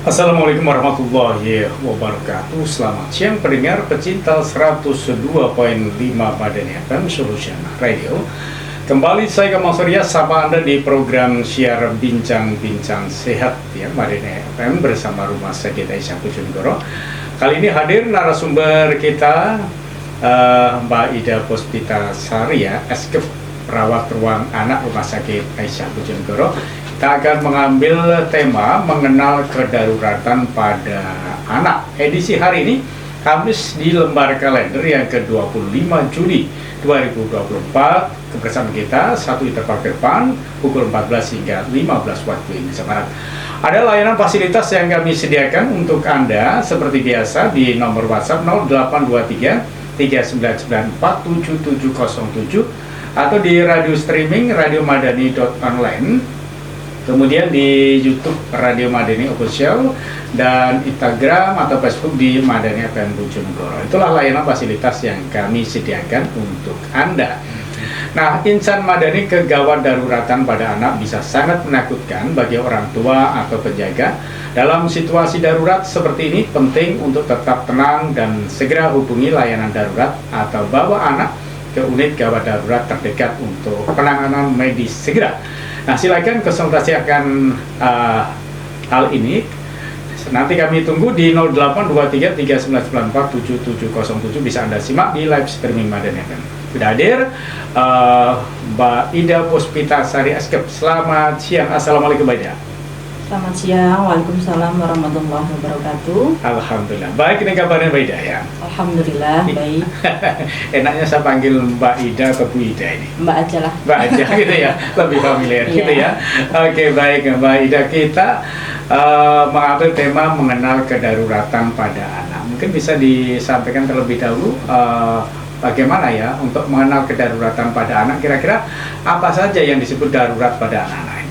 Assalamualaikum warahmatullahi wabarakatuh. Selamat siang pendengar pecinta 102.5 Madani FM Solution Radio. Kembali saya Kamal Surya sapa Anda di program siar bincang-bincang sehat ya Madani FM bersama Rumah Sakit Aisyah Bojonegoro. Kali ini hadir narasumber kita Mbak Ida Puspitasari ya, SKF perawat ruang anak Rumah Sakit Aisyah Bojonegoro. Kita akan mengambil tema mengenal kedaruratan pada anak. Edisi hari ini, Kamis di lembar kalender yang ke-25 Juli 2024. Kebersamaan kita, satu interval ke depan, pukul 14 hingga 15 waktu Indonesia Barat. Ada layanan fasilitas yang kami sediakan untuk Anda, seperti biasa di nomor WhatsApp 0823 3994 7707 atau di radio streaming radiomadani.online. Kemudian di YouTube Radio Madani Official dan Instagram atau Facebook di Madani FM Bojonegoro. Itulah layanan fasilitas yang kami sediakan untuk Anda. Nah, insan Madani kegawat daruratan pada anak bisa sangat menakutkan bagi orang tua atau penjaga. Dalam situasi darurat seperti ini, penting untuk tetap tenang dan segera hubungi layanan darurat atau bawa anak ke unit gawat darurat terdekat untuk penanganan medis segera. Nah, silakan konsultasikan hal ini. Nanti kami tunggu di 0823 3994 7707. Bisa Anda simak di live streaming Madani FM. Sudah hadir Mbak Ida Puspitasari SKF. Selamat siang. Assalamualaikum Mbak Ida. Selamat siang, waalaikumsalam warahmatullahi wabarakatuh. Alhamdulillah. Baik, ini kabarnya Mbak Ida ya? Alhamdulillah, baik. Enaknya saya panggil Mbak Ida atau Bu Ida ini? Mbak aja lah. Mbak aja gitu ya, lebih familiar gitu ya. Oke, baik Mbak Ida, kita mengambil tema mengenal kedaruratan pada anak. Mungkin bisa disampaikan terlebih dahulu bagaimana ya untuk mengenal kedaruratan pada anak. Kira-kira apa saja yang disebut darurat pada anak-anak ini?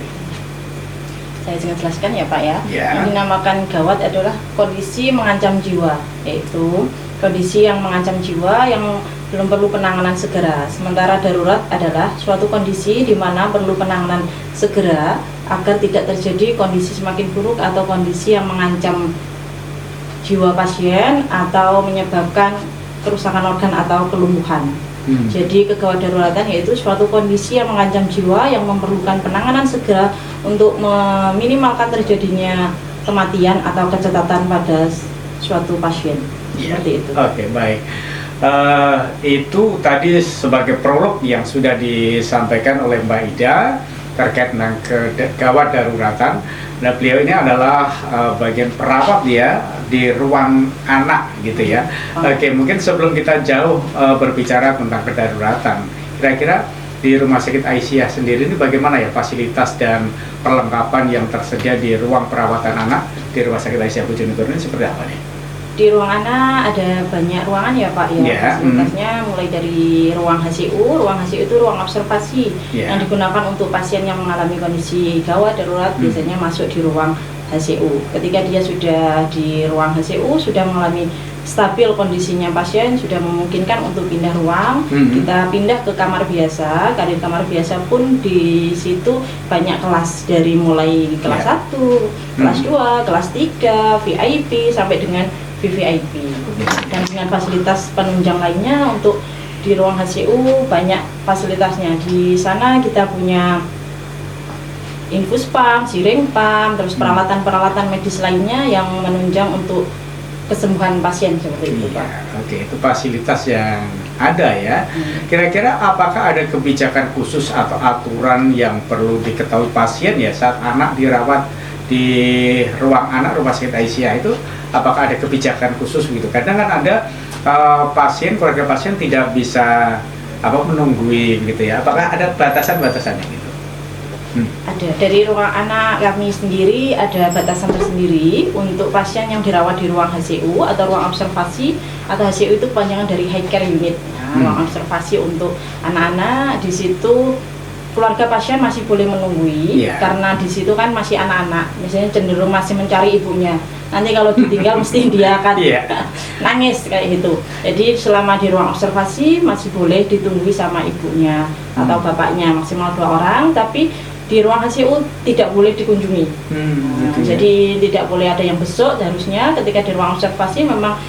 Saya jelaskan ya Pak ya. Ya. Yang dinamakan gawat adalah kondisi mengancam jiwa, yaitu kondisi yang mengancam jiwa yang belum perlu penanganan segera. Sementara darurat adalah suatu kondisi di mana perlu penanganan segera agar tidak terjadi kondisi semakin buruk atau kondisi yang mengancam jiwa pasien atau menyebabkan kerusakan organ atau kelumpuhan. Jadi kegawat daruratan yaitu suatu kondisi yang mengancam jiwa yang memerlukan penanganan segera untuk meminimalkan terjadinya kematian atau kecacatan pada suatu pasien. Seperti itu. Oke, baik. Itu tadi sebagai prolog yang sudah disampaikan oleh Mbak Ida terkait dengan kegawat daruratan. Nah, beliau ini adalah bagian perawat ya di ruang anak gitu ya. Oke, mungkin sebelum kita jauh berbicara tentang kedaruratan, kira-kira di Rumah Sakit Aisyah sendiri ini bagaimana ya fasilitas dan perlengkapan yang tersedia di ruang perawatan anak di Rumah Sakit Aisyah Bojonegoro ini seperti apa nih? Di ruang anak ada banyak ruangan ya Pak ya. Fasilitasnya mulai dari ruang HCU. Ruang HCU itu ruang observasi yang digunakan untuk pasien yang mengalami kondisi gawat darurat, biasanya masuk di ruang HCU. Ketika dia sudah di ruang HCU, sudah mengalami stabil kondisinya pasien, sudah memungkinkan untuk pindah ruang, kita pindah ke kamar biasa. Di kamar biasa pun di situ banyak kelas, dari mulai kelas 1, kelas 2, kelas 3, VIP sampai dengan VVIP. Dan dengan fasilitas penunjang lainnya untuk di ruang HCU banyak fasilitasnya. Di sana kita punya infus pump, siring pump, terus peralatan-peralatan medis lainnya yang menunjang untuk kesembuhan pasien seperti itu Pak. Oke, itu fasilitas yang ada ya. Kira-kira apakah ada kebijakan khusus atau aturan yang perlu diketahui pasien ya saat anak dirawat di ruang anak Rumah Sakit Aisyah itu? Apakah ada kebijakan khusus gitu? Kadang kan ada keluarga pasien tidak bisa menunggui gitu ya. Apakah ada batasan-batasannya gitu? Ada. Dari ruang anak kami sendiri ada batasan tersendiri untuk pasien yang dirawat di ruang HCU atau ruang observasi, atau HCU itu kepanjangan dari High Care Unit. Ruang observasi untuk anak-anak, di situ keluarga pasien masih boleh menunggui karena di situ kan masih anak-anak, misalnya cenderung masih mencari ibunya. Nanti kalau ditinggal mesti dia akan nangis kayak gitu. Jadi selama di ruang observasi masih boleh ditunggui sama ibunya atau bapaknya, maksimal 2 orang. Tapi di ruang HCU tidak boleh dikunjungi. Gitu ya. Jadi tidak boleh ada yang besuk. Harusnya ketika di ruang observasi memang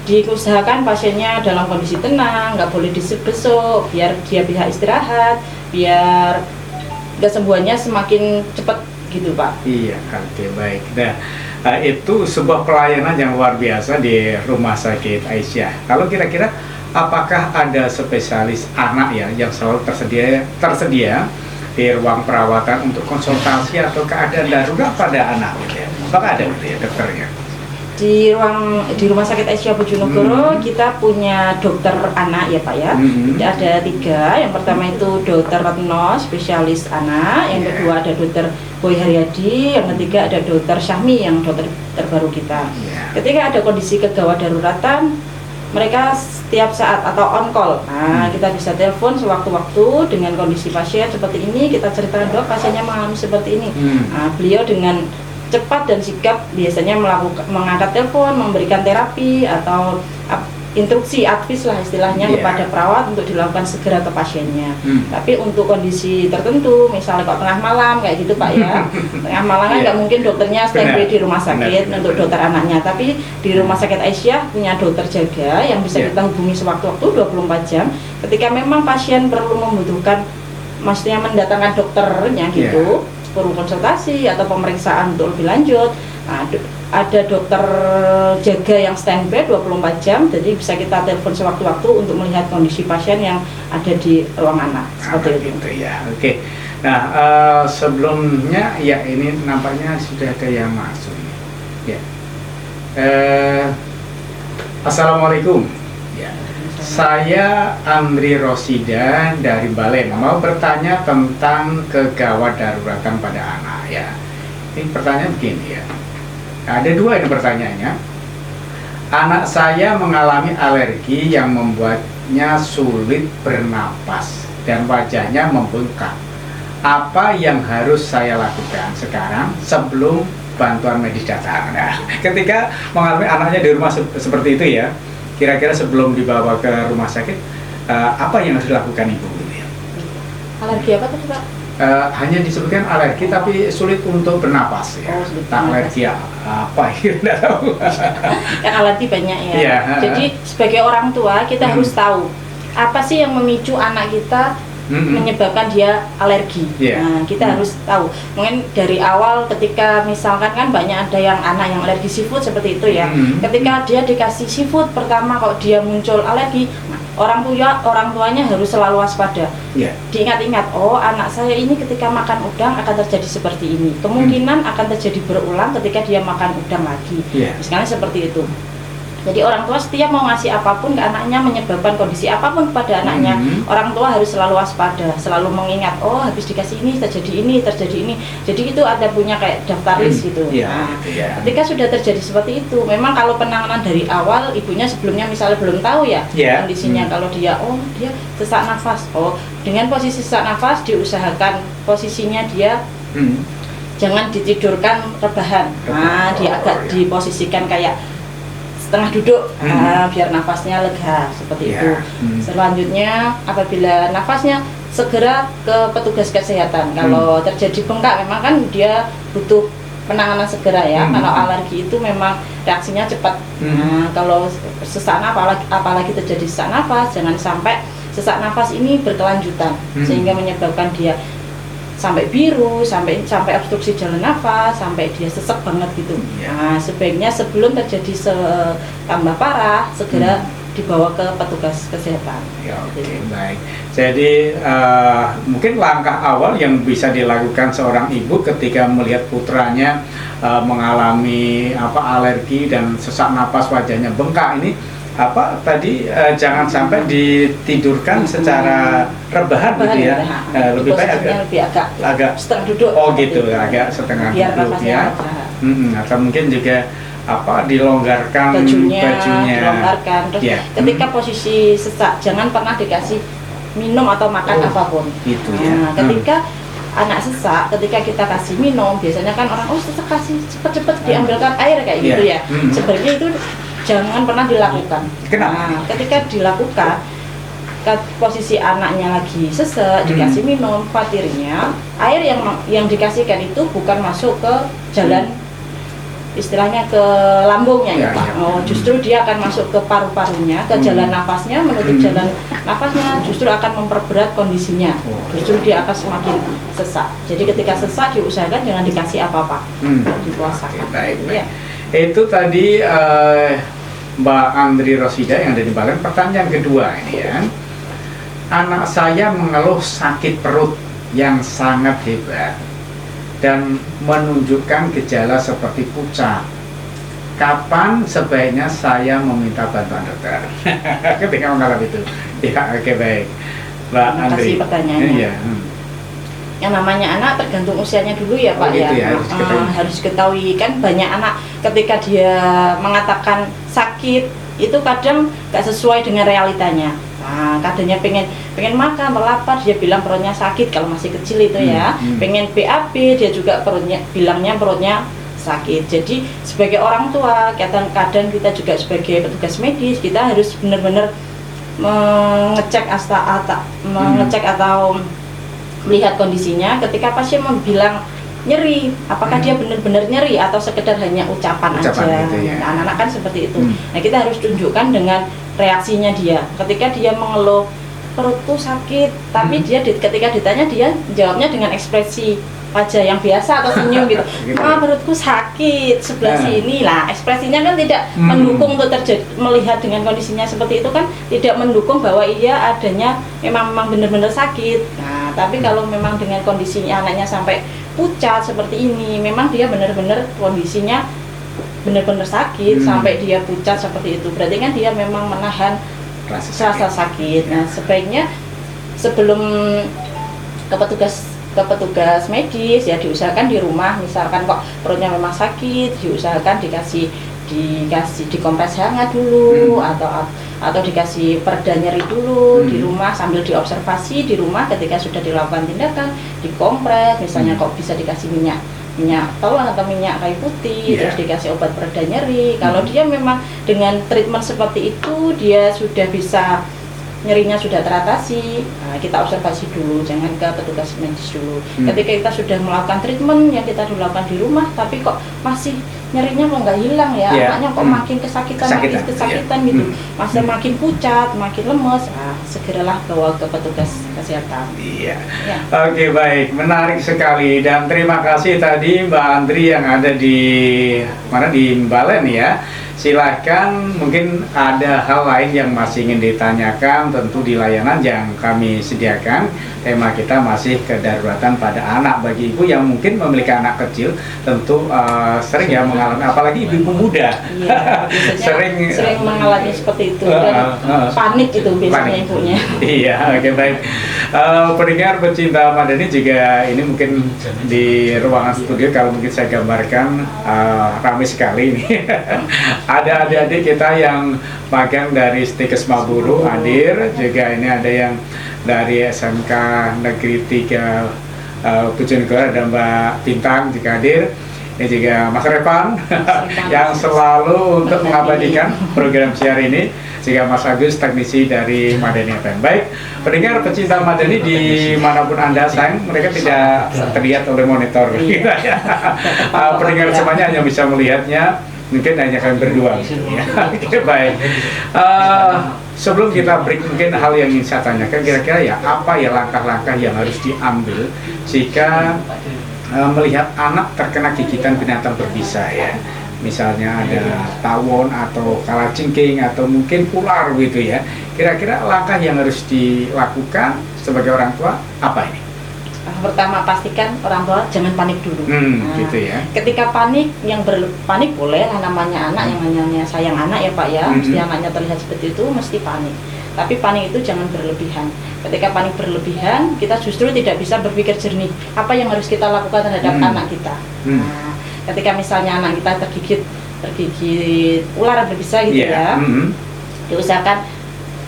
diusahakan pasiennya dalam kondisi tenang, nggak boleh disebesuk, biar dia bisa istirahat, biar kesembuhannya semakin cepat gitu Pak. Iya, oke, baik. Nah, itu sebuah pelayanan yang luar biasa di Rumah Sakit Aisyah. Kalau kira-kira apakah ada spesialis anak ya yang selalu tersedia di ruang perawatan untuk konsultasi atau keadaan darurat pada anak gitu ya? Apakah ada gitu ya dokternya? Di Rumah Sakit Aisyah Bojonegoro kita punya dokter anak ya Pak ya. Ada 3. Yang pertama itu Dokter Retno, spesialis anak. Yang kedua ada Dokter Boy Haryadi. Yang ketiga ada Dokter Syahmi yang dokter terbaru kita. Ketika ada kondisi kegawat daruratan, mereka setiap saat atau on call. Nah, kita bisa telepon sewaktu-waktu dengan kondisi pasien seperti ini, kita ceritakan Dok, pasiennya mengalami seperti ini. Nah, beliau dengan cepat dan sigap biasanya mengangkat telepon, memberikan terapi atau instruksi, advis lah istilahnya kepada perawat untuk dilakukan segera ke pasiennya. Tapi untuk kondisi tertentu, misalnya kok tengah malam kayak gitu Pak ya, tengah malam kan nggak mungkin dokternya standby di rumah sakit untuk dokter anaknya. Tapi di Rumah Sakit Aisyah punya dokter jaga yang bisa kita hubungi sewaktu-waktu 24 jam. Ketika memang pasien perlu membutuhkan, maksudnya mendatangkan dokternya gitu, perlu konsultasi atau pemeriksaan untuk lebih lanjut. Nah, ada dokter jaga yang standby 24 jam, jadi bisa kita telepon sewaktu-waktu untuk melihat kondisi pasien yang ada di ruang anak. Seperti itu. Gitu ya. Oke. Nah, sebelumnya ya ini nampaknya sudah ada yang masuk. Ya. Assalamualaikum. Ya. Saya Andri Rosida dari Balen, mau bertanya tentang kegawat daruratan pada anak ya. Ini pertanyaan begini ya. Ada 2 ini pertanyaannya. Anak saya mengalami alergi yang membuatnya sulit bernapas dan wajahnya membengkak. Apa yang harus saya lakukan sekarang sebelum bantuan medis datang? Nah, ketika mengalami anaknya di rumah seperti itu ya, kira-kira sebelum dibawa ke rumah sakit, apa yang harus dilakukan Ibu? Alergi apa tadi Pak? Hanya disebutkan alergi tapi sulit untuk bernapas ya. Alergi apa ya? Tidak tahu. Kan alergi banyak ya. Jadi sebagai orang tua kita harus tahu apa sih yang memicu anak kita menyebabkan dia alergi. Nah, kita harus tahu. Mungkin dari awal ketika misalkan kan banyak ada yang anak yang alergi seafood seperti itu ya. Ketika dia dikasih seafood pertama kok dia muncul alergi, orang tuanya harus selalu waspada. Diingat-ingat, oh anak saya ini ketika makan udang akan terjadi seperti ini. Kemungkinan akan terjadi berulang ketika dia makan udang lagi. Misalnya seperti itu. Jadi orang tua setiap mau ngasih apapun ke anaknya, menyebabkan kondisi apapun kepada anaknya, orang tua harus selalu waspada, selalu mengingat, oh habis dikasih ini, terjadi ini, terjadi ini. Jadi itu ada punya kayak daftar list gitu. Ketika sudah terjadi seperti itu, memang kalau penanganan dari awal, ibunya sebelumnya misalnya belum tahu ya kondisinya, kalau dia, oh dia sesak nafas, oh dengan posisi sesak nafas diusahakan posisinya dia jangan ditidurkan rebahan. Nah, dia agak diposisikan kayak setengah duduk, biar nafasnya lega seperti itu. Selanjutnya apabila nafasnya segera ke petugas kesehatan. Kalau terjadi bengkak memang kan dia butuh penanganan segera ya. Kalau alergi itu memang reaksinya cepat. Nah, kalau sesak nafas, apalagi terjadi sesak nafas, jangan sampai sesak nafas ini berkelanjutan sehingga menyebabkan dia sampai biru, sampai obstruksi jalan nafas, sampai dia sesek banget gitu. Nah, sebaiknya sebelum terjadi tambah parah, segera dibawa ke petugas kesehatan. Baik. Jadi mungkin langkah awal yang bisa dilakukan seorang ibu ketika melihat putranya mengalami alergi dan sesak napas, wajahnya bengkak ini, jangan sampai ditidurkan secara rebahan gitu ya. Lebih baik agak setengah duduk. Oh gitu, agak setengah duduk ya. Atau mungkin juga dilonggarkan bajunya. Dilonggarkan. Terus ketika posisi sesak jangan pernah dikasih minum atau makan apapun. Gitu ya. Ketika anak sesak, ketika kita kasih minum, biasanya kan orang sesak kasih cepet-cepet diambilkan air kayak gitu ya. Sebenarnya itu jangan pernah dilakukan. Kenapa? Nah, ketika dilakukan posisi anaknya lagi sesek, dikasih minum, khawatirnya air yang dikasihkan itu bukan masuk ke jalan, istilahnya ke lambungnya ya Pak. Justru dia akan masuk ke paru-parunya, ke jalan nafasnya, menutup jalan nafasnya, justru akan memperberat kondisinya. Justru dia akan semakin sesak. Jadi ketika sesak diusahakan jangan dikasih apa-apa, dipuasakan. Baik. Ya. Itu tadi Mbak Andri Rosida yang ada di Balen. Pertanyaan kedua ini ya, anak saya mengeluh sakit perut yang sangat hebat dan menunjukkan gejala seperti pucat. Kapan sebaiknya saya meminta bantuan dokter? Ketika mengalami itu. Ya, oke, baik. Mbak Andri. Terima kasih pertanyaannya. Iya. Yang namanya anak tergantung usianya dulu ya Pak gitu ya. Harus diketahui kan banyak anak ketika dia mengatakan sakit itu kadang nggak sesuai dengan realitanya. Nah, kadangnya pengen makan, lapar, dia bilang perutnya sakit kalau masih kecil itu ya. Pengen BAB, dia juga bilangnya perutnya sakit. Jadi sebagai orang tua, kadang-kadang kita juga sebagai petugas medis, kita harus benar-benar mengecek atau melihat kondisinya. Ketika pasien bilang nyeri, apakah dia benar-benar nyeri atau sekedar hanya ucapan aja gitu ya. Nah, anak-anak kan seperti itu. Nah, kita harus tunjukkan dengan reaksinya dia. Ketika dia mengeluh perutku sakit, tapi dia ketika ditanya dia jawabnya dengan ekspresi wajah yang biasa atau senyum gitu. Perutku sakit sebelah sini lah. Ekspresinya kan tidak mendukung untuk melihat dengan kondisinya seperti itu kan tidak mendukung bahwa ia adanya memang benar-benar sakit. Nah, tapi kalau memang dengan kondisinya anaknya sampai pucat seperti ini, memang dia benar-benar kondisinya benar-benar sakit sampai dia pucat seperti itu. Berarti kan dia memang menahan rasa sakit. Nah, sebaiknya sebelum ke petugas medis ya diusahakan di rumah. Misalkan kok perutnya memang sakit, diusahakan dikasih dikompres hangat dulu atau dikasih pereda nyeri dulu di rumah sambil diobservasi di rumah. Ketika sudah dilakukan tindakan dikompres, misalnya kok bisa dikasih minyak tawon atau minyak kayu putih, terus dikasih obat pereda nyeri. Kalau dia memang dengan treatment seperti itu dia sudah bisa, nyerinya sudah teratasi, nah, kita observasi dulu, jangan ke petugas medis dulu. Ketika kita sudah melakukan treatment yang kita lakukan di rumah, tapi kok masih nyerinya kok nggak hilang ya, anaknya kok makin kesakitan gitu, masih makin pucat, makin lemes, segeralah bawa ke petugas kesehatan. Oke, baik, menarik sekali dan terima kasih tadi Mbak Andri yang ada di Balen ya. Silahkan, mungkin ada hal lain yang masih ingin ditanyakan, tentu di layanan yang kami sediakan. Tema kita masih kedaruratan pada anak. Bagi ibu yang mungkin memiliki anak kecil, tentu sering ya mengalami, apalagi ibu muda. sering mengalami seperti itu dan panik itu biasanya ibunya. Iya, oke, baik. Pendengar pecinta Madani juga ini mungkin di ruangan studio kalau mungkin saya gambarkan ramai sekali ini. Ada adik-adik kita yang magang dari Stikes Maburu hadir, juga ini ada yang dari SMK Negeri 3 Bojonegoro, ada Mbak Bintang juga hadir. Ini juga Mas Revan yang selalu untuk mengabadikan program siar ini, juga Mas Agus teknisi dari Madani FM. Baik, pendengar pecinta Madani dimanapun Anda sayang, mereka tidak terlihat oleh monitor kita ya. Pendengar semuanya hanya bisa melihatnya, mungkin hanya kami berdua. Oke, baik. Sebelum kita break, mungkin hal yang ingin saya tanyakan, kira-kira ya apa ya langkah-langkah yang harus diambil jika melihat anak terkena gigitan binatang berbisa ya, misalnya ada tawon atau kalajengking atau mungkin ular gitu ya. Kira-kira langkah yang harus dilakukan sebagai orang tua apa ini? Pertama, pastikan orang tua jangan panik dulu. Gitu ya. Ketika panik, panik boleh lah, namanya anak, yang namanya sayang anak ya Pak ya. Mesti anaknya terlihat seperti itu, mesti panik. Tapi panik itu jangan berlebihan. Ketika panik berlebihan, kita justru tidak bisa berpikir jernih. Apa yang harus kita lakukan terhadap anak kita? Nah, ketika misalnya anak kita tergigit ular berbisa gitu ya, diusahakan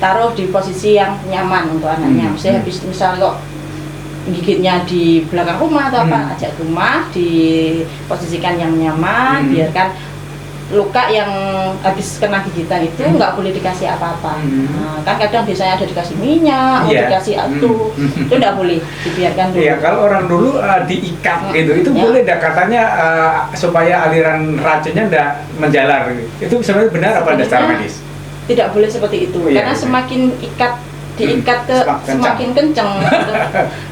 taruh di posisi yang nyaman untuk anaknya. Misalnya habis kok gigitnya di belakang rumah atau apa, ajak rumah, diposisikan yang nyaman, biarkan luka yang habis kena gigitan itu nggak boleh dikasih apa-apa. Nah, kan kadang biasanya ada dikasih minyak, dikasih itu nggak boleh dibiarkan dulu. Iya, kalau orang dulu diikat gitu, itu boleh nggak katanya supaya aliran racunnya nggak menjalar. Itu sebenarnya benar apa ada secara medis? Tidak boleh seperti itu, karena semakin diikat semakin kenceng,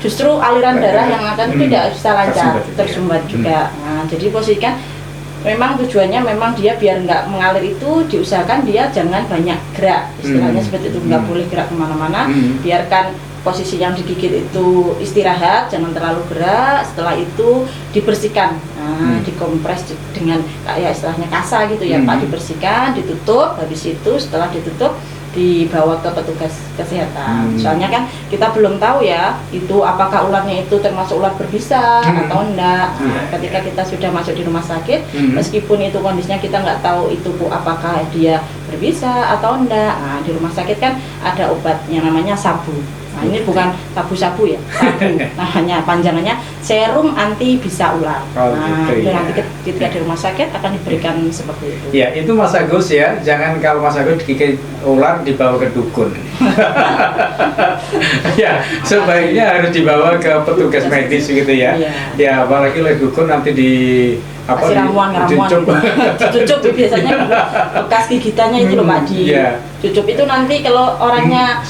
justru aliran darah yang akan tidak bisa lancar, tersumbat juga. Nah, jadi posisikan memang tujuannya memang dia biar nggak mengalir itu diusahakan dia jangan banyak gerak, istilahnya seperti itu, nggak boleh gerak kemana-mana, biarkan posisi yang digigit itu istirahat, jangan terlalu gerak. Setelah itu dibersihkan, dikompres dengan kayak istilahnya kasa gitu ya Pak, dibersihkan, ditutup. Habis itu setelah ditutup dibawa ke petugas kesehatan. Soalnya kan kita belum tahu ya itu apakah ularnya itu termasuk ular berbisa atau enggak. Ketika kita sudah masuk di rumah sakit, meskipun itu kondisinya kita nggak tahu itu apakah dia berbisa atau enggak. Nah, di rumah sakit kan ada obat yang namanya sabu. Nah, ini bukan sabu-sabu ya, sabu. Namanya panjangannya serum anti bisa ular. Gitu, nanti ketika di rumah sakit akan diberikan seperti itu. Ya, itu Mas Agus ya. Jangan kalau Mas Agus digigit ular dibawa ke dukun. Ya, sebaiknya harus dibawa ke petugas medis gitu ya. Ya, apalagi oleh dukun nanti kasih ramuan dicucup biasanya bekas gigitannya itu loh Pak, dicucup itu nanti kalau orangnya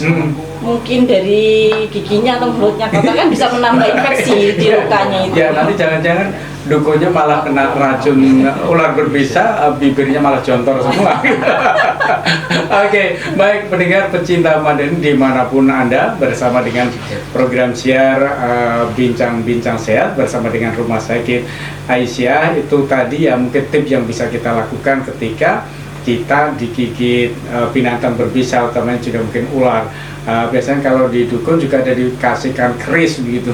mungkin dari giginya atau mulutnya kotor kan bisa menambah infeksi di lukanya itu. Ya, nanti jangan-jangan dukunnya malah kena racun ular berbisa, bibirnya malah jontor semua. Oke, baik pendengar pecinta Madani dimanapun Anda, bersama dengan program siar Bincang-Bincang Sehat bersama dengan Rumah Sakit Aisyah. Itu tadi ya mungkin tips yang bisa kita lakukan ketika kita digigit binatang berbisa, utamanya juga mungkin ular. Biasanya kalau di dukun juga ada dikasihkan keris begitu,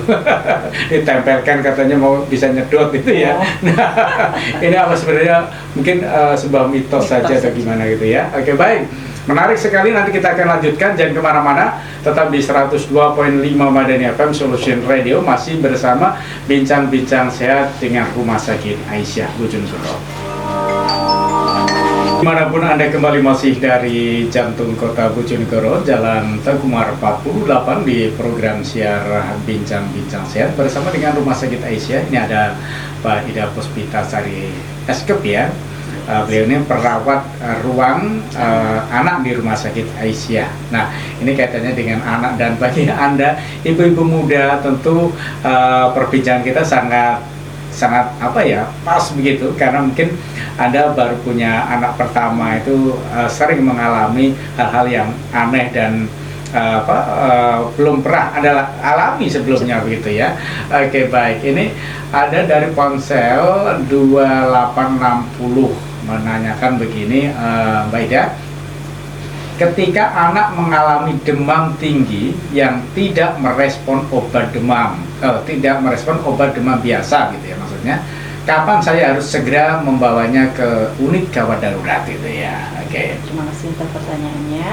ditempelkan katanya mau bisa nyedot gitu ya. Nah, ini apa sebenarnya mungkin sebuah mitos saja atau gimana gitu ya. Oke, baik, menarik sekali. Nanti kita akan lanjutkan, jangan kemana-mana, tetap di 102.5 Madani FM Solution Radio, masih bersama Bincang-Bincang Sehat dengan Rumah Sakit Aisyah Bojonegoro. Dimanapun Anda kembali masih dari jantung kota Bojonegoro, Jalan Tengkumar 48 di program siar Bincang-Bincang Sehat bersama dengan Rumah Sakit Aisyah. Ini ada Pak Ida Puspitasari Eskep ya. Beliau ini perawat ruang anak di Rumah Sakit Aisyah. Nah, ini kaitannya dengan anak, dan bagi Anda ibu-ibu muda tentu perbincangan kita sangat apa ya, pas begitu, karena mungkin Anda baru punya anak pertama itu sering mengalami hal-hal yang aneh dan belum pernah Anda alami sebelumnya begitu ya. Oke, baik, ini ada dari ponsel 2860 menanyakan begini, Mbak Ida. Ketika anak mengalami demam tinggi yang tidak merespon obat demam, tidak merespon obat demam biasa gitu ya maksudnya, kapan saya harus segera membawanya ke unit gawat darurat gitu ya? Oke. Terima kasih atas pertanyaannya.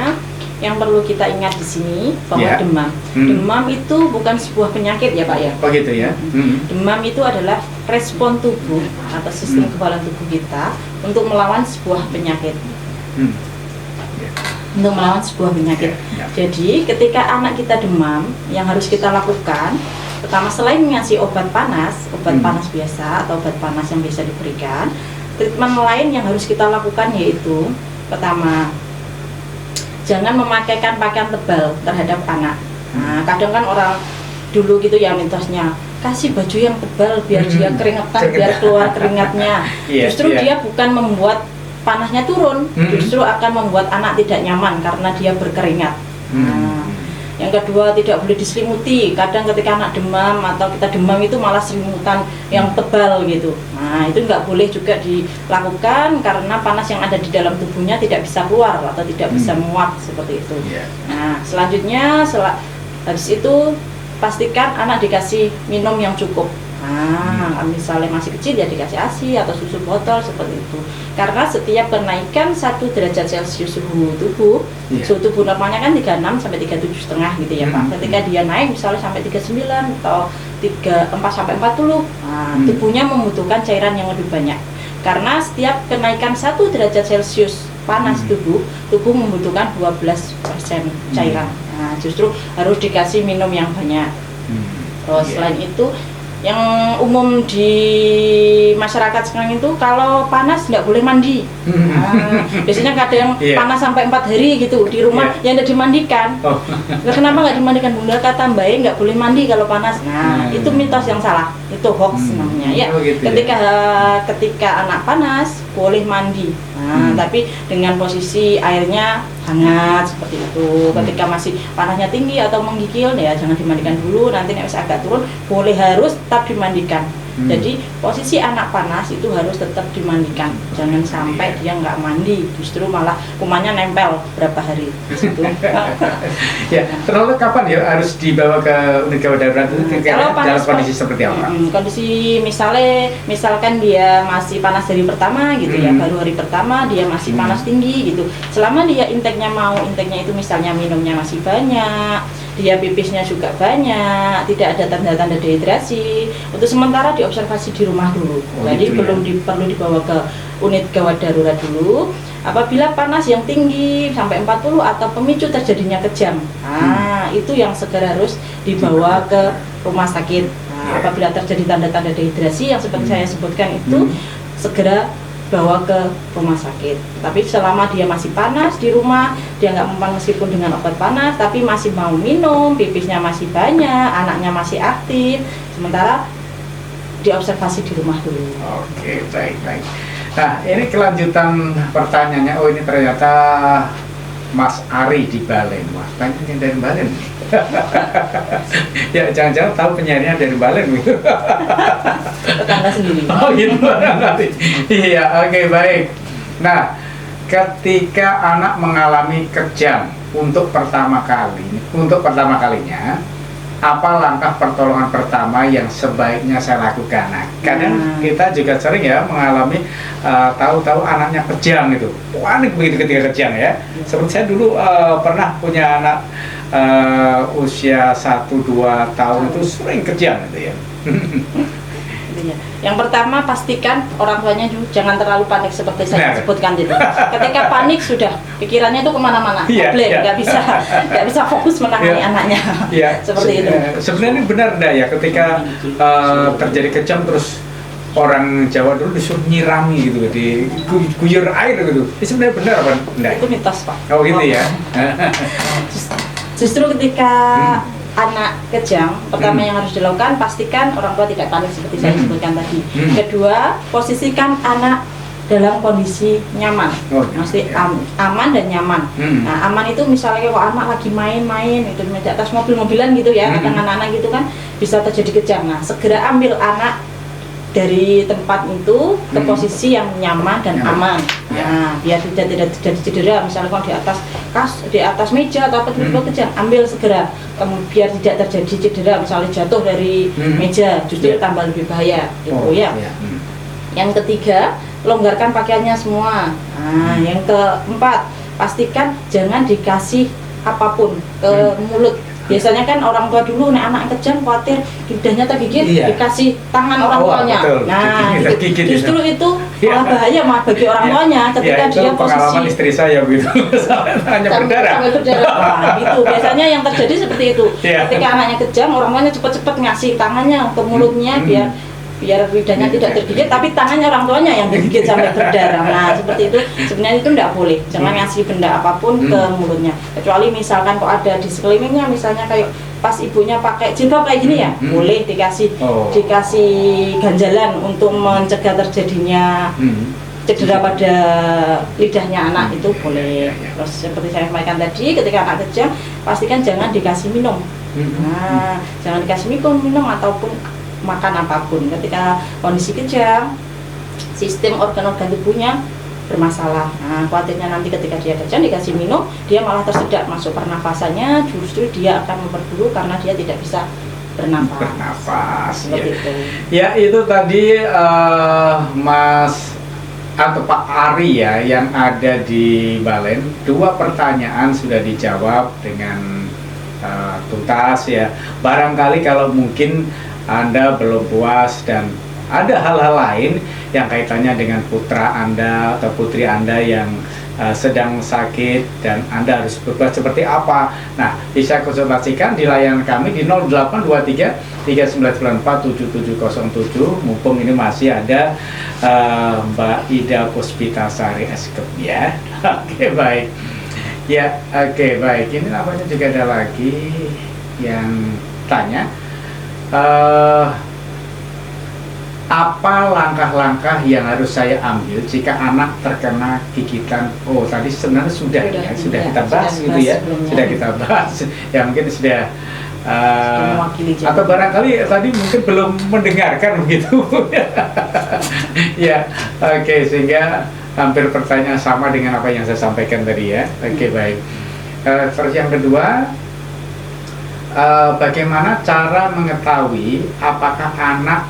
Yang perlu kita ingat di sini bahwa demam itu bukan sebuah penyakit ya Pak ya. Oh gitu ya. Demam itu adalah respon tubuh atau sistem kekebalan tubuh kita untuk melawan sebuah penyakit. Untuk melawan sebuah penyakit. Jadi ketika anak kita demam, yang harus kita lakukan pertama, selain ngasih obat panas biasa atau obat panas yang bisa diberikan, treatment lain yang harus kita lakukan yaitu pertama, jangan memakaikan pakaian tebal terhadap anak. Nah, kadang kan orang dulu gitu ya mitosnya, kasih baju yang tebal biar dia keringetan, biar keluar keringatnya. Justru dia bukan membuat panasnya turun, justru akan membuat anak tidak nyaman karena dia berkeringat. Nah, yang kedua, tidak boleh diselimuti. Kadang ketika anak demam atau kita demam itu malah selimutan yang tebal gitu. Nah, itu nggak boleh juga dilakukan karena panas yang ada di dalam tubuhnya tidak bisa keluar atau tidak bisa muat seperti itu. Nah, selanjutnya habis itu pastikan anak dikasih minum yang cukup. Nah, misalnya masih kecil ya dikasih ASI atau susu botol seperti itu. Karena setiap kenaikan 1 derajat Celcius suhu tubuh, suhu tubuh normalnya kan 36 sampai 37,5 gitu ya Pak. Ketika dia naik misalnya sampai 39 atau 34 sampai 40, nah, tubuhnya membutuhkan cairan yang lebih banyak. Karena setiap kenaikan 1 derajat Celcius panas tubuh membutuhkan 12% cairan. Nah, justru harus dikasih minum yang banyak. Terus selain itu, yang umum di masyarakat sekarang itu kalau panas nggak boleh mandi. Nah, biasanya kadang panas sampai 4 hari gitu di rumah yang tidak dimandikan. Nah, kenapa nggak dimandikan? Bunda kata Mbak nggak boleh mandi kalau panas. Nah, itu mitos yang salah, itu hoax namanya. Ya, gitu ketika anak panas boleh mandi. Nah, tapi dengan posisi airnya hangat seperti itu. Ketika masih panasnya tinggi atau menggigil ya jangan dimandikan dulu, nanti nek wis agak turun harus tetap dimandikan. Jadi posisi anak panas itu harus tetap dimandikan, jangan sampai dia nggak mandi, justru malah kumannya nempel berapa hari di situ. Ya, terlalu kapan ya harus dibawa ke unit gawat darurat itu dalam kondisi seperti apa? Kondisi misalkan dia masih panas hari pertama gitu ya, baru hari pertama dia masih panas tinggi gitu. Selama dia inteknya itu misalnya minumnya masih banyak, dia pipisnya juga banyak, tidak ada tanda-tanda dehidrasi, untuk sementara diobservasi di rumah dulu. Jadi perlu dibawa ke unit gawat darurat dulu. Apabila panas yang tinggi sampai 40 atau pemicu terjadinya kejang, itu yang segera harus dibawa ke rumah sakit. Nah, apabila terjadi tanda-tanda dehidrasi yang seperti saya sebutkan itu, segera bawa ke rumah sakit. Tapi selama dia masih panas di rumah, dia nggak mempan meskipun dengan obat panas, tapi masih mau minum, pipisnya masih banyak, anaknya masih aktif, sementara diobservasi di rumah dulu. Oke, baik. Nah, ini kelanjutan pertanyaannya. Oh, ini ternyata Mas Ari di Balen. Wah, banyak yang dari Balen. Ya, jangan-jangan tahu penyanyinya dari Balen gitu. Tetangga sendiri. Oh gitu. Iya, oke, baik. Nah, ketika anak mengalami kejang untuk pertama kalinya, apa langkah pertolongan pertama yang sebaiknya saya lakukan? Nah, kadang kita juga sering ya mengalami tahu-tahu anaknya kejang gitu, panik begitu ketika kejang ya. Seperti saya dulu pernah punya anak usia 1-2 tahun itu sering kejang gitu ya. Yang pertama pastikan orang tuanya jangan terlalu panik seperti saya sebutkan tadi. Ketika panik sudah pikirannya itu kemana-mana, nggak bisa fokus menangani anaknya. Seperti itu. Sebenarnya benar ya ketika terjadi kejang terus orang Jawa dulu disuruh nyirami gitu, diguyur air gitu. Itu sebenarnya benar apa enggak? Itu mitos, Pak. Oh gitu ya. Justru ketika anak kejang, pertama yang harus dilakukan pastikan orang tua tidak panik seperti saya sebutkan tadi. Kedua, posisikan anak dalam kondisi nyaman, mesti aman dan nyaman. Nah, aman itu misalnya kalau anak lagi main-main itu di atas mobil-mobilan gitu ya, kadang anak-anak gitu kan bisa terjadi kejang. Nah, segera ambil anak dari tempat itu ke posisi yang nyaman dan aman. Nah, biar tidak cedera. Misalnya kalau di atas meja atau apa kejang, ambil segera. Biar tidak terjadi cedera, misalnya jatuh dari meja, justru tambah lebih bahaya. Gitu ya. Yang ketiga, longgarkan pakaiannya semua. Nah, yang keempat, pastikan jangan dikasih apapun ke mulut. Biasanya kan orang tua dulu nih anak kejang khawatir lidahnya tergigit, dikasih tangan orang tuanya. Nah, justru itu malah bahaya bagi orang tuanya ketika dia posisi. Pengalaman istri saya begitu, hanya berdarah. Nah, gitu. Biasanya yang terjadi seperti itu. Ketika anaknya kejang, orang tuanya cepat-cepat ngasih tangannya ke mulutnya biar lidahnya tidak tergigit, tapi tangannya orang tuanya yang tergigit sampai berdarah. Nah, seperti itu sebenarnya itu tidak boleh. Jangan ngasih benda apapun ke mulutnya. Kecuali misalkan kok ada di sekelilingnya, misalnya kayak pas ibunya pakai jilbab kayak gini ya, boleh dikasih ganjalan untuk mencegah terjadinya cedera pada lidahnya anak, itu boleh. Terus seperti saya sampaikan tadi, ketika anak kejang, pastikan jangan dikasih minum. Nah, jangan dikasih minum ataupun makan apapun. Ketika kondisi kejang, sistem organ-organ tubuhnya bermasalah. Nah, khawatirnya nanti ketika dia kejang dikasih minum, dia malah tersedak masuk pernafasannya, justru dia akan memperburuk karena dia tidak bisa bernafas. Seperti itu. Ya, itu tadi Mas atau Pak Ari ya yang ada di Balen. 2 pertanyaan sudah dijawab dengan tuntas ya. Barangkali kalau mungkin Anda belum puas dan ada hal-hal lain yang kaitannya dengan putra Anda atau putri Anda yang sedang sakit dan Anda harus berbuat seperti apa. Nah, bisa konsultasikan di layanan kami di 0823 3994 7707. Mumpung ini masih ada Mbak Ida Puspitasari SKep ya. Oke, baik. Ya, oke, baik. Ini namanya juga ada lagi yang tanya, apa langkah-langkah yang harus saya ambil jika anak terkena gigitan? Oh, tadi sebenarnya sudah kita bahas gitu ya, sudah kita bahas. Ya mungkin sudah atau barangkali tadi mungkin belum mendengarkan begitu. Ya, oke, sehingga hampir pertanyaan sama dengan apa yang saya sampaikan tadi ya. Oke, baik. Terus yang kedua, bagaimana cara mengetahui apakah anak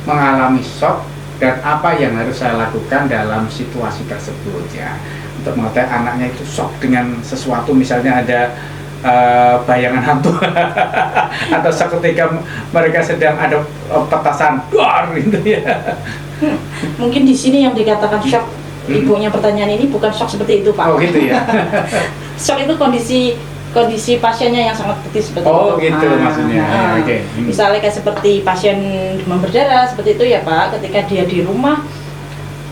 mengalami shock dan apa yang harus saya lakukan dalam situasi tersebut ya, untuk mengetahui anaknya itu shock dengan sesuatu, misalnya ada bayangan hantu atau shock ketika mereka sedang ada petasan dor gitu ya. Mungkin di sini yang dikatakan shock, ibunya pertanyaan ini bukan shock seperti itu, Pak. Oh gitu ya. Shock itu kondisi pasiennya yang sangat kritis seperti itu. Oh gitu maksudnya. Okay. Misalnya kayak seperti pasien demam berdarah seperti itu ya Pak, ketika dia di rumah,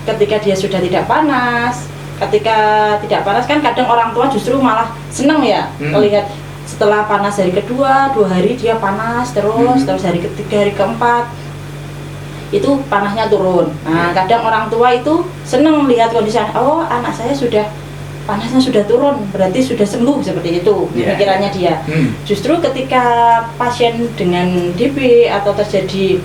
ketika dia sudah tidak panas, ketika tidak panas kan kadang orang tua justru malah seneng ya melihat setelah panas hari kedua, 2 hari dia panas terus, terus hari ketiga, hari keempat itu panasnya turun. Nah kadang orang tua itu seneng melihat kondisi, oh anak saya sudah panasnya sudah turun, berarti sudah sembuh, seperti itu pikirannya dia. Justru ketika pasien dengan DB atau terjadi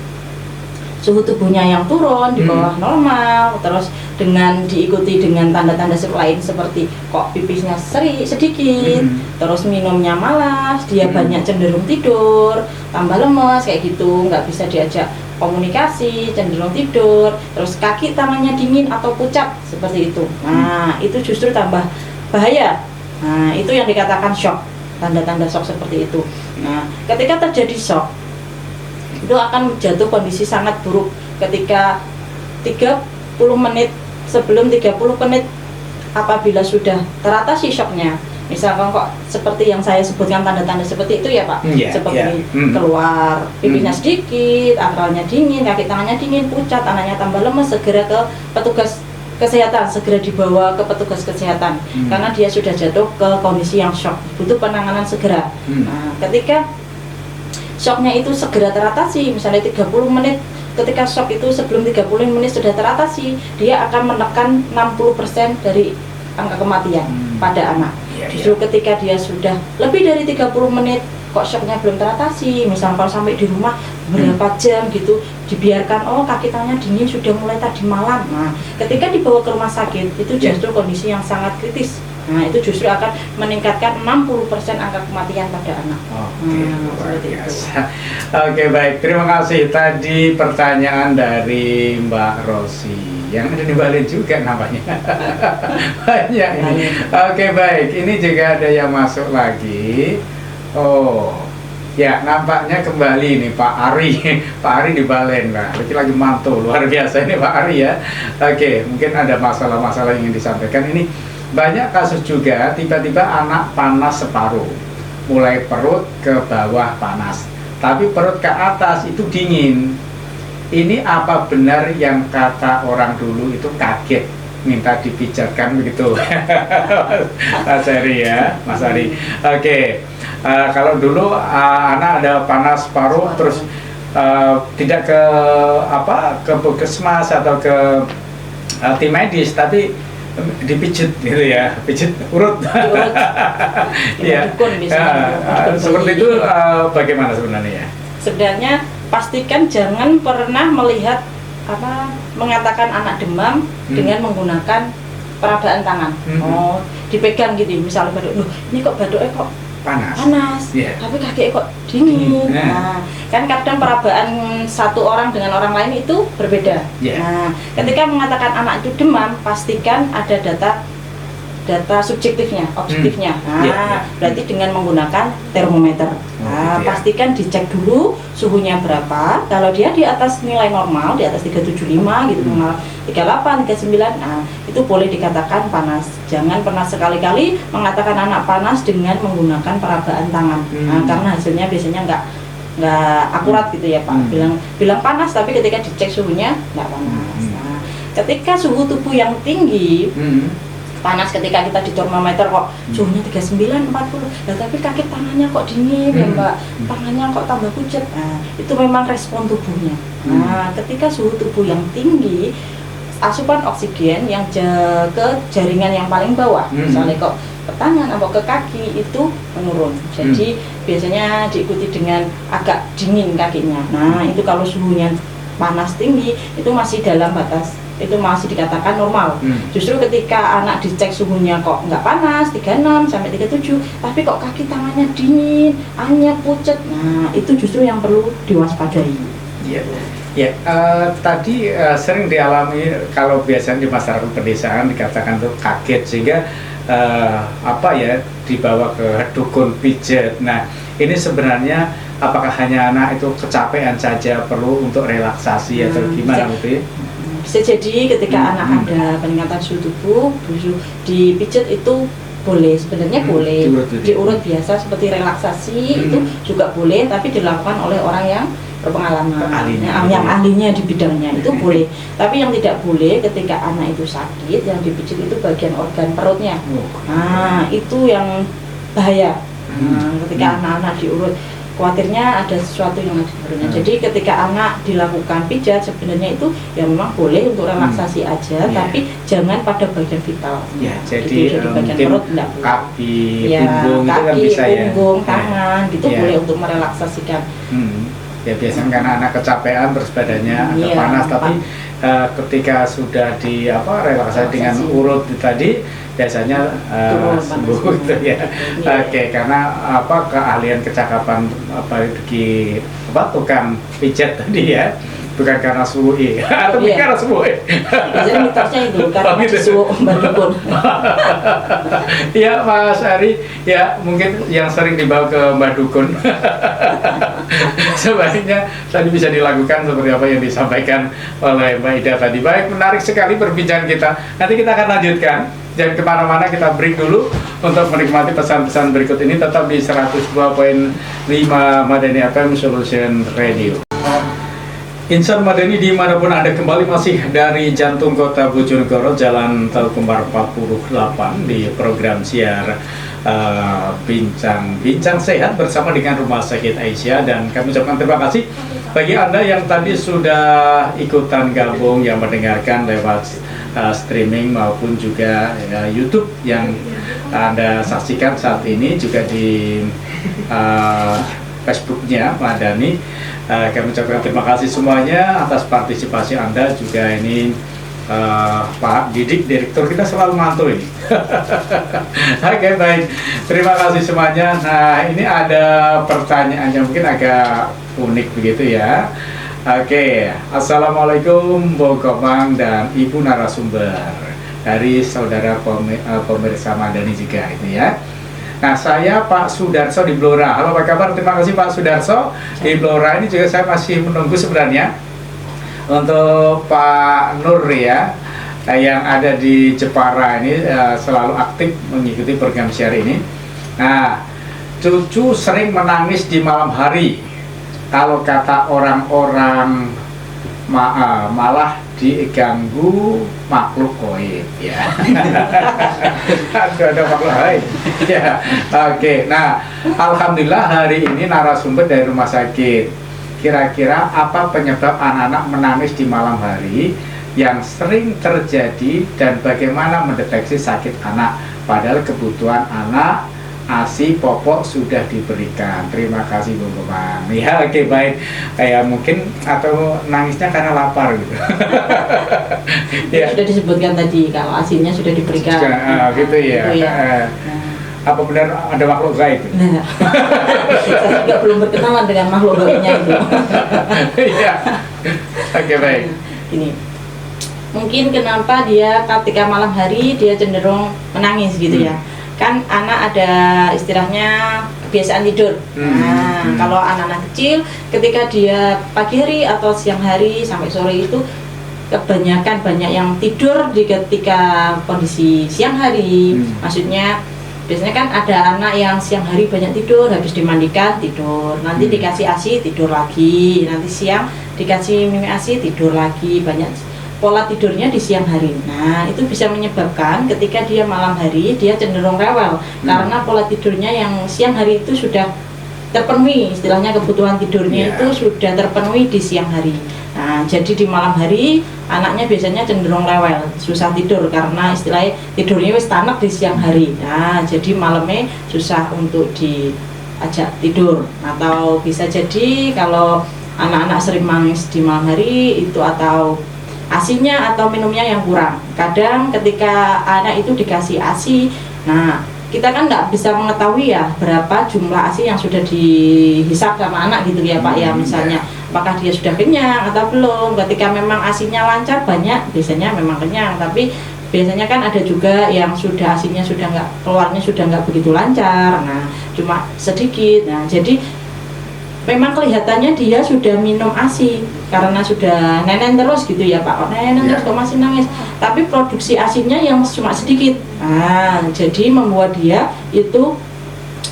suhu tubuhnya yang turun di bawah normal, terus dengan diikuti dengan tanda-tanda lain seperti kok pipisnya sedikit, terus minumnya malas, dia banyak cenderung tidur, tambah lemes kayak gitu, nggak bisa diajak komunikasi, cenderung tidur, terus kaki tangannya dingin atau pucat seperti itu. Nah itu justru tambah bahaya. Nah itu yang dikatakan shock, tanda-tanda shock seperti itu. Nah ketika terjadi shock itu akan jatuh kondisi sangat buruk ketika 30 menit sebelum 30 menit apabila sudah teratasi shocknya. Misalkan kok seperti yang saya sebutkan tanda-tanda seperti itu ya Pak, seperti keluar pipisnya sedikit, akralnya dingin, kaki tangannya dingin, pucat, anaknya tambah lemes, segera ke petugas kesehatan, segera dibawa ke petugas kesehatan karena dia sudah jatuh ke kondisi yang shock, butuh penanganan segera. Nah, ketika shocknya itu segera teratasi, misalnya 30 menit, ketika shock itu sebelum 30 menit sudah teratasi, dia akan menekan 60% dari angka kematian pada anak. Justru ketika dia sudah lebih dari 30 menit kok shocknya belum teratasi, misalnya kalau sampai di rumah berapa jam gitu dibiarkan, oh kaki tangannya dingin sudah mulai tadi malam. Nah ketika dibawa ke rumah sakit itu justru kondisi yang sangat kritis. Nah itu justru akan meningkatkan 60% angka kematian pada anak. Oke, luar biasa. Oke, baik, terima kasih. Tadi pertanyaan dari Mbak Rosi yang ada di Bali juga namanya. Banyak ini. Oke, baik, ini juga ada yang masuk lagi. Oh ya, nampaknya kembali nih Pak Ari. Pak Ari di Balen, Pak. Lagi mantul, luar biasa ini Pak Ari ya. Oke, mungkin ada masalah-masalah yang ingin disampaikan. Ini banyak kasus juga tiba-tiba anak panas separuh, mulai perut ke bawah panas, tapi perut ke atas itu dingin. Ini apa benar yang kata orang dulu itu kaget minta dipijatkan begitu? Mas Ari ya, Mas Ari. Oke. Kalau dulu anak ada panas paruh terus tidak ke puskesmas atau ke tim medis, tapi dipijit gitu ya, pijit urut. Ya. Seperti itu bagaimana sebenarnya ya? Sebenarnya pastikan jangan pernah melihat mengatakan anak demam dengan menggunakan perabaan tangan. Oh, dipegang gitu, misalnya batuk, ini kok batuknya kok panas, tapi kaki kok dingin. Nah, kan kadang perabaan satu orang dengan orang lain itu berbeda. Nah, ketika mengatakan anak itu demam, pastikan ada data subjektifnya, objektifnya. Nah, berarti dengan menggunakan termometer. Nah, pastikan dicek dulu suhunya berapa. Kalau dia di atas nilai normal, di atas 375 gitu, 38, 39, nah itu boleh dikatakan panas. Jangan pernah sekali-kali mengatakan anak panas dengan menggunakan perabaan tangan. Nah, karena hasilnya biasanya nggak akurat gitu ya Pak. Bilang panas tapi ketika dicek suhunya nggak panas. Nah, ketika suhu tubuh yang tinggi, panas ketika kita di termometer kok suhunya 39, 40, ya tapi kaki tangannya kok dingin ya Mbak, tangannya kok tambah pucat. Nah, itu memang respon tubuhnya. Nah, ketika suhu tubuh yang tinggi, asupan oksigen yang ke jaringan yang paling bawah, misalnya kok ke tangan atau ke kaki itu menurun. Jadi biasanya diikuti dengan agak dingin kakinya. Nah, itu kalau suhunya panas tinggi itu masih dalam batas, itu masih dikatakan normal. Justru ketika anak dicek suhunya kok nggak panas, 36 sampai 37, tapi kok kaki tangannya dingin, anyep, pucat, nah itu justru yang perlu diwaspadai. Iya. Ya, tadi sering dialami kalau biasanya di masyarakat pedesaan dikatakan tuh kaget sehingga dibawa ke dukun pijat. Nah, ini sebenarnya apakah hanya anak itu kecapean saja perlu untuk relaksasi atau gimana Bu? Bisa jadi ketika anak ada peningkatan suhu tubuh, dipijat itu boleh, sebenarnya boleh. Diurut biasa seperti relaksasi itu juga boleh, tapi dilakukan oleh orang yang berpengalaman, yang ahlinya di bidangnya itu boleh. Tapi yang tidak boleh ketika anak itu sakit, yang dipijat itu bagian organ perutnya. Nah, itu yang bahaya. Nah, ketika anak-anak diurut, khawatirnya ada sesuatu yang ada di perutnya. Jadi ketika anak dilakukan pijat sebenarnya itu ya memang boleh untuk relaksasi aja, tapi jangan pada bagian vital. Jadi bagian perut enggak boleh. Kaki, punggung itu kan bisa punggung, tangan gitu boleh untuk merelaksasikan. Ya biasanya karena anak kecapean terus badannya agak panas, tapi ketika sudah relaksasi dengan urut tadi biasanya sembuh gitu ya. Oke, karena keahlian kecakapan tukang pijat tadi ya, bukan karena suhu atau karena suhu. Biasanya mitosnya itu karena suhu Mbak. Ya Mas Ari, ya mungkin yang sering dibawa ke Mbak Dukun. Sebaiknya tadi bisa dilakukan seperti apa yang disampaikan oleh Mbak Ida tadi. Baik, menarik sekali perbincangan kita. Nanti kita akan lanjutkan. Jangan kemana-mana, kita break dulu untuk menikmati pesan-pesan berikut ini. Tetap di 102.5 Madani FM Solution Radio. Insan Madani dimanapun Anda, kembali masih dari jantung kota Bojonegoro, Jalan Telkomar 48 di program siar Bincang Sehat bersama dengan Rumah Sakit Aisyah. Dan kami ucapkan terima kasih bagi Anda yang tadi sudah ikutan gabung, yang mendengarkan lewat streaming maupun juga YouTube yang Anda saksikan saat ini, juga di Facebooknya Madani. Kami ucapkan terima kasih semuanya atas partisipasi Anda. Juga ini Pak Didik, direktur kita selalu mantul ini. Oke, baik, terima kasih semuanya. Nah, ini ada pertanyaan yang mungkin agak unik begitu ya. Oke, Assalamualaikum Bu Komang dan Ibu narasumber dari saudara pemirsa Madani juga itu ya. Nah, saya Pak Sudarso di Blora. Halo, apa kabar? Terima kasih Pak Sudarso di Blora. Ini juga saya masih menunggu sebenarnya untuk Pak Nur ya, yang ada di Jepara ini, selalu aktif mengikuti program siar ini. Nah, cucu sering menangis di malam hari. Kalau kata orang-orang malah diganggu makhluk goib ya. Ada makhluk gaib ya. Oke, nah alhamdulillah hari ini narasumber dari rumah sakit. Kira-kira apa penyebab anak-anak menangis di malam hari yang sering terjadi dan bagaimana mendeteksi sakit anak, padahal kebutuhan anak ASI popok sudah diberikan. Terima kasih Bu Komang. Ya, oke, baik. Kayak mungkin atau nangisnya karena lapar gitu. Ya. Sudah disebutkan tadi kalau ASINya sudah diberikan. Gitu ya. Gitu ya. Apa benar ada makhluk gaib? Nah, saya juga belum berkenalan dengan makhluk gaibnya itu. Iya. Oke, baik. Ini mungkin kenapa dia ketika malam hari dia cenderung menangis gitu ya. Kan anak ada istilahnya kebiasaan tidur. Nah, kalau anak-anak kecil ketika dia pagi hari atau siang hari sampai sore itu kebanyakan banyak yang tidur di ketika kondisi siang hari. Maksudnya biasanya kan ada anak yang siang hari banyak tidur, habis dimandikan tidur, nanti dikasih ASI tidur lagi, nanti siang dikasih mimi ASI tidur lagi, banyak pola tidurnya di siang hari. Nah, itu bisa menyebabkan ketika dia malam hari dia cenderung rewel karena pola tidurnya yang siang hari itu sudah terpenuhi, istilahnya kebutuhan tidurnya itu sudah terpenuhi di siang hari. Nah, jadi di malam hari anaknya biasanya cenderung rewel, susah tidur karena istilahnya tidurnya wis tanek di siang hari. Nah, jadi malamnya susah untuk diajak tidur. Atau bisa jadi kalau anak-anak sering nangis di malam hari itu atau ASI-nya atau minumnya yang kurang. Kadang ketika anak itu dikasih ASI, nah kita kan nggak bisa mengetahui ya berapa jumlah ASI yang sudah dihisap sama anak gitu ya Pak ya, misalnya apakah dia sudah kenyang atau belum. Ketika memang ASI-nya lancar banyak, biasanya memang kenyang, tapi biasanya kan ada juga yang sudah ASI-nya sudah nggak, keluarnya sudah nggak begitu lancar, nah cuma sedikit. Nah, jadi memang kelihatannya dia sudah minum ASI karena sudah nenen terus gitu ya Pak, nenen terus kok masih nangis, tapi produksi ASINya yang cuma sedikit. Nah, jadi membuat dia itu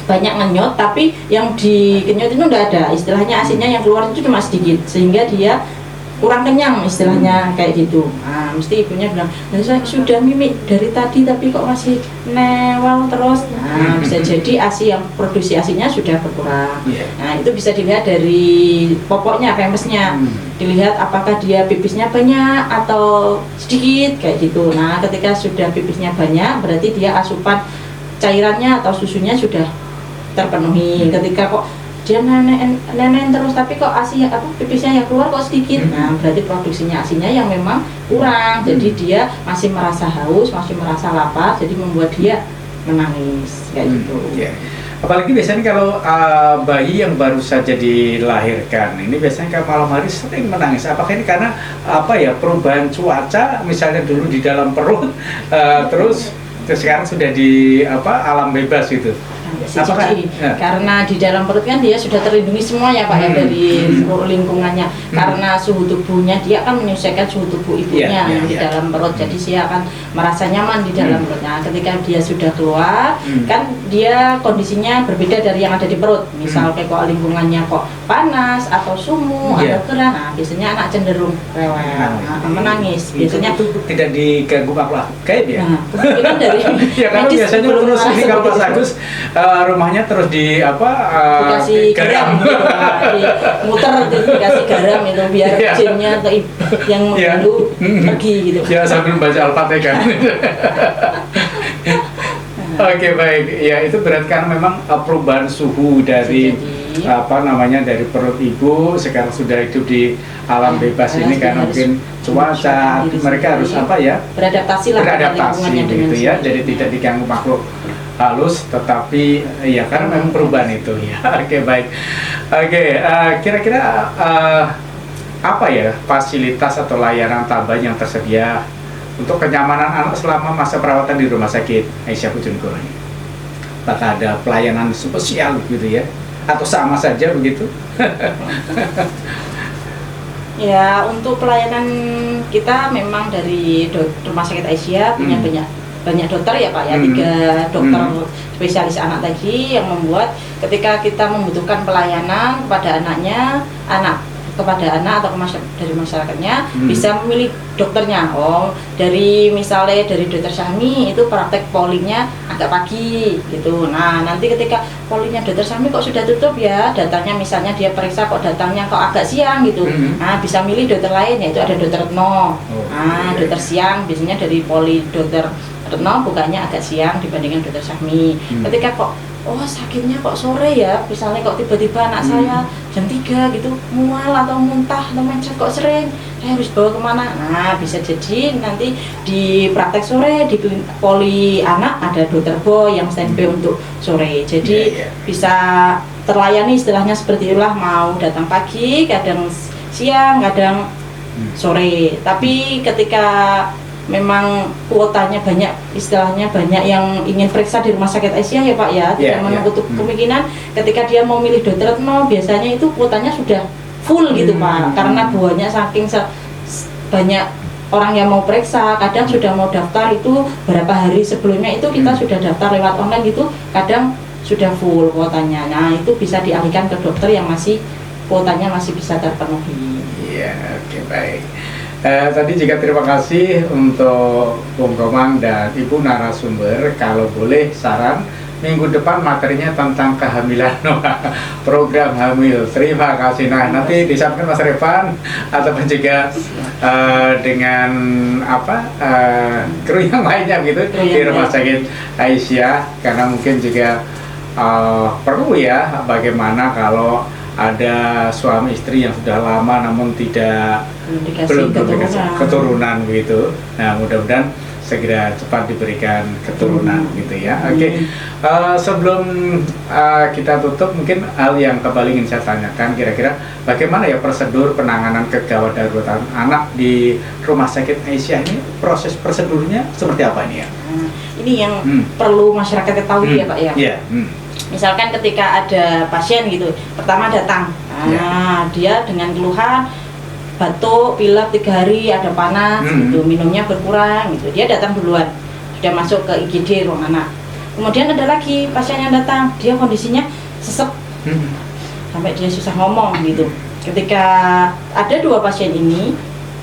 banyak ngenyot, tapi yang dikenyot itu enggak ada, istilahnya ASINya yang keluar itu cuma sedikit, sehingga dia kurang kenyang istilahnya kayak gitu. Nah, mesti ibunya bilang, saya sudah mimik dari tadi tapi kok masih newal terus. Nah, bisa jadi ASI yang produksi ASINya sudah berkurang. Nah, itu bisa dilihat dari popoknya, pempesnya. Dilihat apakah dia pipisnya banyak atau sedikit kayak gitu. Nah, ketika sudah pipisnya banyak berarti dia asupan cairannya atau susunya sudah terpenuhi. Ketika kok dia nenen terus tapi kok ASI apa pipisnya yang keluar kok sedikit, nah berarti produksinya ASINya yang memang kurang. Jadi dia masih merasa haus, masih merasa lapar, jadi membuat dia menangis kayak gitu. Apalagi biasanya kalau bayi yang baru saja dilahirkan ini biasanya kalau malam hari sering menangis. Apakah ini karena apa ya, perubahan cuaca, misalnya dulu di dalam perut terus sekarang sudah di alam bebas gitu? Jadi karena di dalam perut kan dia sudah terlindungi semua ya Pak ya dari seluruh lingkungannya, karena suhu tubuhnya dia akan menyesuaikan suhu tubuh ibunya di dalam perut, jadi dia akan merasa nyaman di dalam perutnya. Ketika dia sudah keluar kan dia kondisinya berbeda dari yang ada di perut, misal kayak kok lingkungannya kok panas atau sumuk atau gerah, nah biasanya anak cenderung rewel, menangis. Biasanya itu tidak diganggu makhluk gaib ya? Kemungkinan dari ya karena biasanya terus ini kalau Mas Agus rumahnya terus di dikasih garam, muter dikasih garam itu biar jinnya atau yang mengganggu pergi gitu. Ya sambil baca Al-Fatihah. Oke, baik. Ya itu berarti kan memang perubahan suhu dari dari perut ibu sekarang sudah hidup di alam bebas ini karena mungkin cuaca, mereka harus beradaptasi gitu ya, jadi tidak diganggu makhluk halus, tetapi ya karena memang perubahan itu ya. Oke, baik. Kira-kira apa ya fasilitas atau layanan tambahan yang tersedia untuk kenyamanan anak selama masa perawatan di rumah sakit Aisyah Bojonegoro ini? Apakah ada pelayanan spesial gitu ya, atau sama saja begitu? Ya, untuk pelayanan kita memang dari rumah sakit Aisyah punya banyak dokter ya Pak ya, 3 dokter spesialis anak tadi yang membuat ketika kita membutuhkan pelayanan kepada anak atau dari masyarakatnya bisa memilih dokternya. Dari misalnya dari dokter Syahmi itu praktek polinya agak pagi gitu. Nah, nanti ketika polinya dokter Syahmi kok sudah tutup ya, datangnya misalnya dia periksa kok datangnya kok agak siang gitu. Nah, bisa milih dokter lain, yaitu ada dokter Retno. Dokter siang biasanya dari poli dokter Retno bukannya agak siang dibandingkan dokter Syahmi. Ketika kok sakitnya kok sore ya, misalnya kok tiba-tiba anak saya jam 3 gitu mual atau muntah atau mencret kok sering, saya harus bawa kemana? Nah, bisa jadi nanti di praktek sore di poli anak ada dokter boy yang standby untuk sore, jadi bisa terlayani istilahnya seperti itulah, mau datang pagi, kadang siang, kadang sore. Tapi ketika memang kuotanya banyak, istilahnya banyak yang ingin periksa di rumah sakit Aisyah ya Pak ya, tidak menutup kemungkinan ketika dia mau milih dokter Retno biasanya itu kuotanya sudah full gitu Pak, karena buahnya saking banyak orang yang mau periksa, kadang sudah mau daftar itu berapa hari sebelumnya itu kita sudah daftar lewat online gitu, kadang sudah full kuotanya. Nah itu bisa dialihkan ke dokter yang masih kuotanya masih bisa terpenuhi. Iya, oke, baik. Tadi juga terima kasih untuk Bung Komang dan Ibu narasumber. Kalau boleh saran, minggu depan materinya tentang kehamilan, program hamil. Terima kasih. Nah, nanti disampaikan Mas Revan ataupun juga dengan kru yang lainnya gitu di Rumah Sakit Aisyah, karena mungkin juga perlu ya bagaimana kalau ada suami istri yang sudah lama namun belum dikasih keturunan gitu. Nah, mudah-mudahan segera cepat diberikan keturunan gitu ya. Oke. Sebelum kita tutup, mungkin hal yang kembali ingin saya tanyakan, kira-kira bagaimana ya prosedur penanganan kegawat daruratan anak di Rumah Sakit Aisyah ini? Proses prosedurnya seperti apa ini ya? Ini yang perlu masyarakat ketahui ya Pak ya. Yeah. Misalkan ketika ada pasien gitu, pertama datang, dia dengan keluhan batuk, pilek 3 hari, ada panas, gitu, minumnya berkurang, gitu, dia datang duluan, sudah masuk ke IGD ruang anak. Kemudian ada lagi pasien yang datang, dia kondisinya sesek, sampai dia susah ngomong, gitu. Ketika ada 2 pasien ini,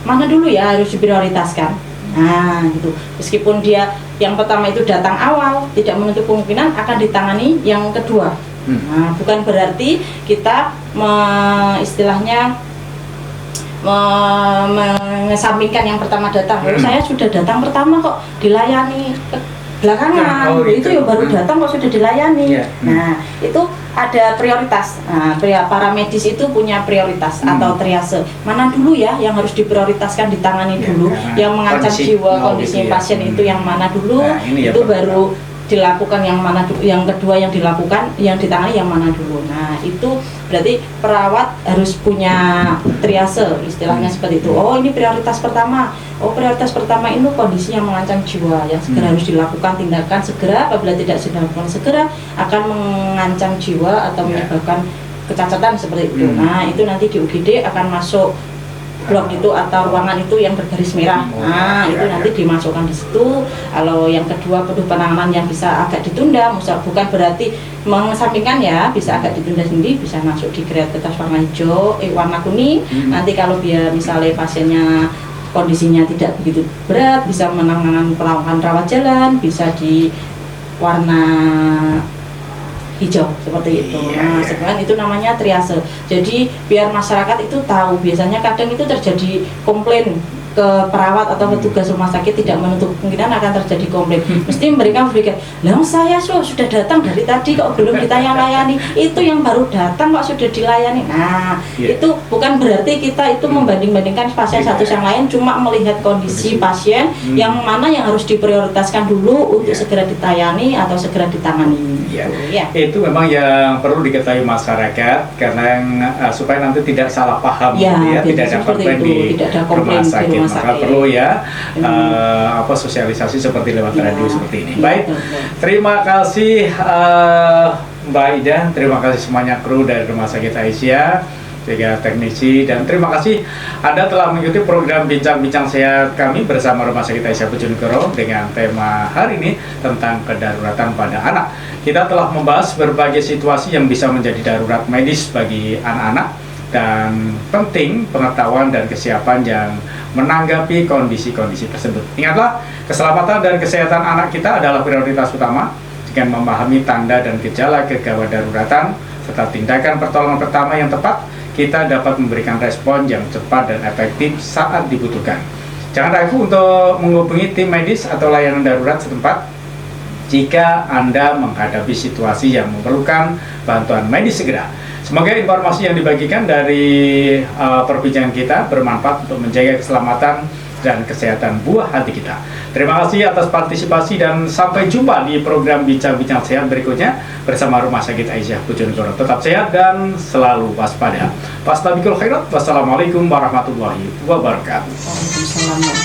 mana dulu ya harus diprioritaskan. Nah, gitu. Meskipun dia yang pertama itu datang awal, tidak menutup kemungkinan akan ditangani yang kedua. Nah, bukan berarti kita istilahnya mengesampingkan yang pertama datang. Saya sudah datang pertama kok dilayani belakangan, itu ya baru datang kok sudah dilayani. Nah, itu ada prioritas. Nah, para medis itu punya prioritas atau triase. Mana dulu ya yang harus diprioritaskan ditangani dulu, yang mengancam jiwa kondisi pasien itu yang mana dulu, itu baru dilakukan yang mana dulu, yang kedua yang dilakukan, yang ditangani yang mana dulu. Nah, itu berarti perawat harus punya triase, istilahnya seperti itu. Oh, ini prioritas pertama. Oh, prioritas pertama itu kondisi yang mengancam jiwa, yang segera harus dilakukan tindakan segera. Apabila tidak dilakukan segera akan mengancam jiwa atau menyebabkan kecacatan seperti itu. Nah, itu nanti di UGD akan masuk blok itu atau ruangan itu yang bergaris merah. Nah, itu nanti dimasukkan di situ. Kalau yang kedua perlu penanganan yang bisa agak ditunda, bukan berarti mengesampingkan ya, bisa agak ditunda sendiri, bisa masuk di kreativitas warna hijau, warna kuning. Nanti kalau dia misalnya pasiennya kondisinya tidak begitu berat, bisa melakukan rawat jalan, bisa di warna hijau seperti itu. Nah, sebenarnya itu namanya triase. Jadi biar masyarakat itu tahu, biasanya kadang itu terjadi komplain ke perawat atau petugas rumah sakit, tidak menutup kemungkinan akan terjadi komplain. Mesti mereka berpikir, "Lah saya sudah datang dari tadi kok belum kita yang layani." Itu yang baru datang kok sudah dilayani. Nah, itu bukan berarti kita itu membanding-bandingkan pasien satu yang lain, cuma melihat kondisi pasien yang mana yang harus diprioritaskan dulu untuk segera ditayani atau segera ditangani. Itu memang yang perlu diketahui masyarakat, karena supaya nanti tidak salah paham, tidak ada komplain di rumah sakit. Maka perlu ya sosialisasi seperti lewat radio seperti ini. Baik, terima kasih Mbak Ida, terima kasih semuanya kru dari Rumah Sakit Aisyah, juga teknisi, dan terima kasih Anda telah mengikuti program Bincang-Bincang Sehat kami bersama Rumah Sakit Aisyah Bojonegoro dengan tema hari ini tentang kedaruratan pada anak. Kita telah membahas berbagai situasi yang bisa menjadi darurat medis bagi anak-anak, dan penting pengetahuan dan kesiapan yang menanggapi kondisi-kondisi tersebut. Ingatlah, keselamatan dan kesehatan anak kita adalah prioritas utama. Dengan memahami tanda dan gejala kegawat daruratan serta tindakan pertolongan pertama yang tepat, kita dapat memberikan respon yang cepat dan efektif saat dibutuhkan. Jangan ragu untuk menghubungi tim medis atau layanan darurat setempat jika Anda menghadapi situasi yang memerlukan bantuan medis segera. Semoga informasi yang dibagikan dari perbincangan kita bermanfaat untuk menjaga keselamatan dan kesehatan buah hati kita. Terima kasih atas partisipasi dan sampai jumpa di program Bincang-Bincang Sehat berikutnya bersama Rumah Sakit Aisyah Bojonegoro. Tetap sehat dan selalu waspada. Fastabikul khairat. Wassalamualaikum warahmatullahi wabarakatuh. Waalaikumsalam.